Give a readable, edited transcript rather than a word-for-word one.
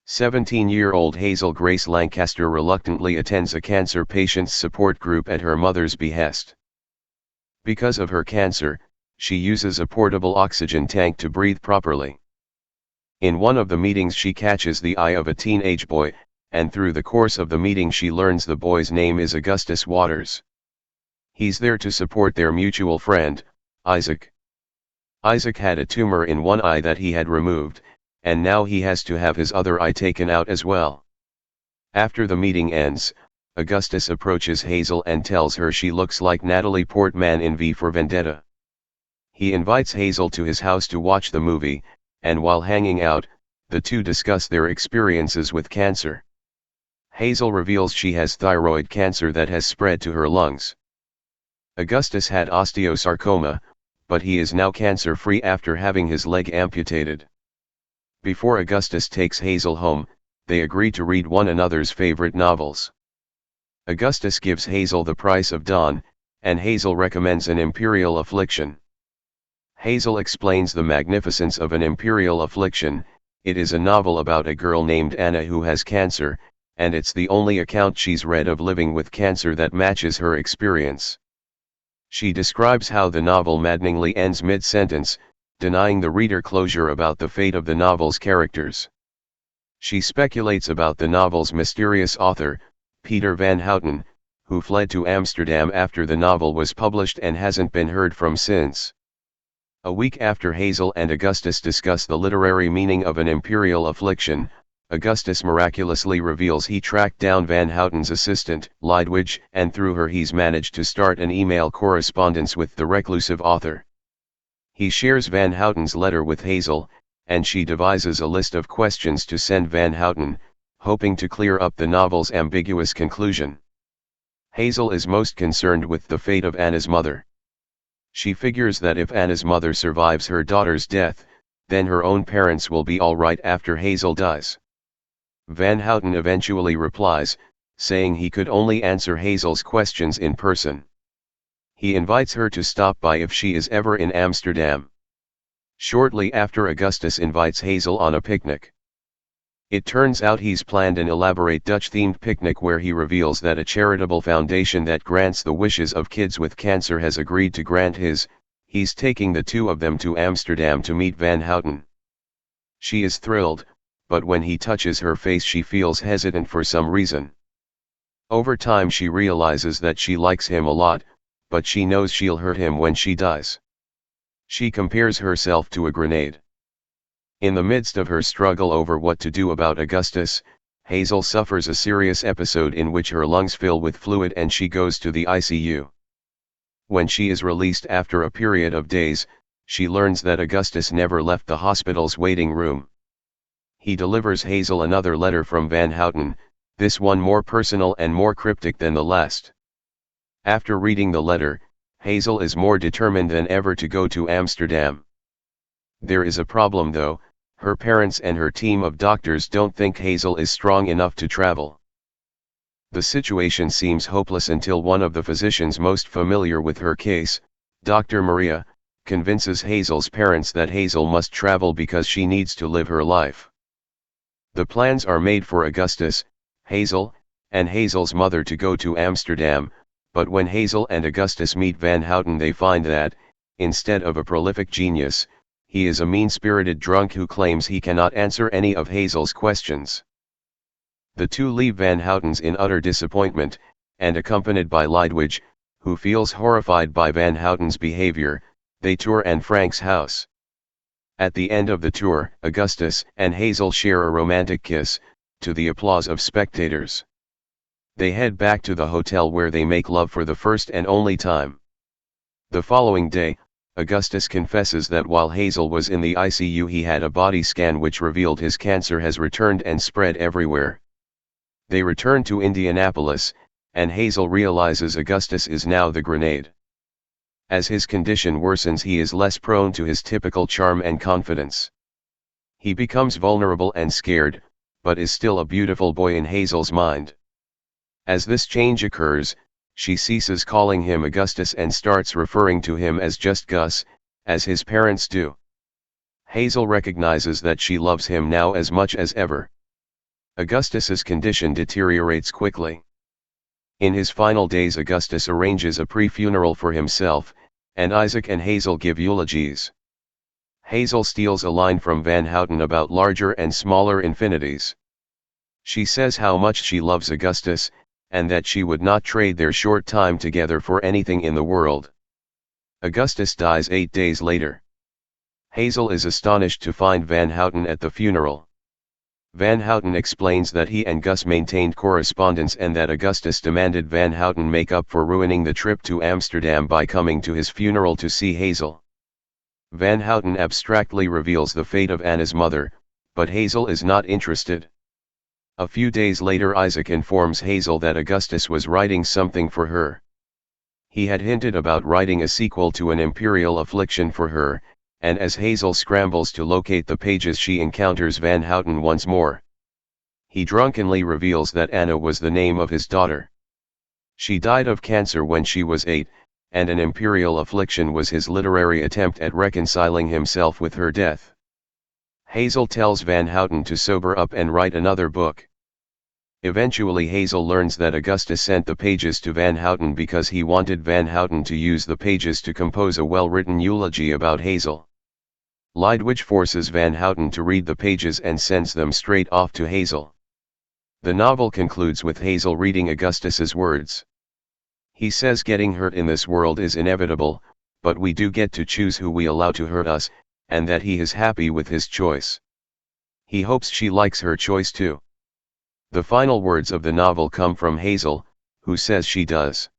17-year-old Hazel Grace Lancaster reluctantly attends a cancer patient's support group at her mother's behest. Because of her cancer, she uses a portable oxygen tank to breathe properly. In one of the meetings she catches the eye of a teenage boy, and through the course of the meeting she learns the boy's name is Augustus Waters. He's there to support their mutual friend, Isaac. Isaac had a tumor in one eye that he had removed, and now he has to have his other eye taken out as well. After the meeting ends, Augustus approaches Hazel and tells her she looks like Natalie Portman in V for Vendetta. He invites Hazel to his house to watch the movie, and while hanging out, the two discuss their experiences with cancer. Hazel reveals she has thyroid cancer that has spread to her lungs. Augustus had osteosarcoma, but he is now cancer-free after having his leg amputated. Before Augustus takes Hazel home, they agree to read one another's favorite novels. Augustus gives Hazel The Price of Dawn, and Hazel recommends An Imperial Affliction. Hazel explains the magnificence of An Imperial Affliction. It is a novel about a girl named Anna who has cancer, and it's the only account she's read of living with cancer that matches her experience. She describes how the novel maddeningly ends mid-sentence, denying the reader closure about the fate of the novel's characters. She speculates about the novel's mysterious author, Peter Van Houten, who fled to Amsterdam after the novel was published and hasn't been heard from since. A week after Hazel and Augustus discuss the literary meaning of An Imperial Affliction, Augustus miraculously reveals he tracked down Van Houten's assistant, Lydwidge, and through her he's managed to start an email correspondence with the reclusive author. He shares Van Houten's letter with Hazel, and she devises a list of questions to send Van Houten, hoping to clear up the novel's ambiguous conclusion. Hazel is most concerned with the fate of Anna's mother. She figures that if Anna's mother survives her daughter's death, then her own parents will be all right after Hazel does. Van Houten eventually replies, saying he could only answer Hazel's questions in person. He invites her to stop by if she is ever in Amsterdam. Shortly after, Augustus invites Hazel on a picnic. It turns out he's planned an elaborate Dutch-themed picnic where he reveals that a charitable foundation that grants the wishes of kids with cancer has agreed to grant his. He's taking the two of them to Amsterdam to meet Van Houten. She is thrilled, but when he touches her face she feels hesitant for some reason. Over time she realizes that she likes him a lot, but she knows she'll hurt him when she does. She compares herself to a grenade. In the midst of her struggle over what to do about Augustus, Hazel suffers a serious episode in which her lungs fill with fluid and she goes to the ICU. When she is released after a period of days, she learns that Augustus never left the hospital's waiting room. He delivers Hazel another letter from Van Houten, this one more personal and more cryptic than the last. After reading the letter, Hazel is more determined than ever to go to Amsterdam. There is a problem though, her parents and her team of doctors don't think Hazel is strong enough to travel. The situation seems hopeless until one of the physicians most familiar with her case, Dr. Maria, convinces Hazel's parents that Hazel must travel because she needs to live her life. The plans are made for Augustus, Hazel, and Hazel's mother to go to Amsterdam, but when Hazel and Augustus meet Van Houten they find that, instead of a prolific genius, he is a mean-spirited drunk who claims he cannot answer any of Hazel's questions. The two leave Van Houten's in utter disappointment, and accompanied by Lydwidge, who feels horrified by Van Houten's behavior, they tour Anne Frank's house. At the end of the tour, Augustus and Hazel share a romantic kiss, to the applause of spectators. They head back to the hotel where they make love for the first and only time. The following day, Augustus confesses that while Hazel was in the ICU he had a body scan which revealed his cancer has returned and spread everywhere. They return to Indianapolis, and Hazel realizes Augustus is now the grenade. As his condition worsens he is less prone to his typical charm and confidence. He becomes vulnerable and scared, but is still a beautiful boy in Hazel's mind. As this change occurs, she ceases calling him Augustus and starts referring to him as just Gus, as his parents do. Hazel recognizes that she loves him now as much as ever. Augustus's condition deteriorates quickly. In his final days Augustus arranges a pre-funeral for himself, and Isaac and Hazel give eulogies. Hazel steals a line from Van Houten about larger and smaller infinities. She says how much she loves Augustus, and that she would not trade their short time together for anything in the world. Augustus dies 8 days later. Hazel is astonished to find Van Houten at the funeral. Van Houten explains that he and Gus maintained correspondence and that Augustus demanded Van Houten make up for ruining the trip to Amsterdam by coming to his funeral to see Hazel. Van Houten abstractly reveals the fate of Anna's mother, but Hazel is not interested. A few days later Isaac informs Hazel that Augustus was writing something for her. He had hinted about writing a sequel to An Imperial Affliction for her, and as Hazel scrambles to locate the pages she encounters Van Houten once more. He drunkenly reveals that Anna was the name of his daughter. She died of cancer when she was 8, and An Imperial Affliction was his literary attempt at reconciling himself with her death. Hazel tells Van Houten to sober up and write another book. Eventually Hazel learns that Augustus sent the pages to Van Houten because he wanted Van Houten to use the pages to compose a well-written eulogy about Hazel. Lydwidge forces Van Houten to read the pages and sends them straight off to Hazel. The novel concludes with Hazel reading Augustus's words. He says getting hurt in this world is inevitable, but we do get to choose who we allow to hurt us, and that he is happy with his choice. He hopes she likes her choice too. The final words of the novel come from Hazel, who says she does.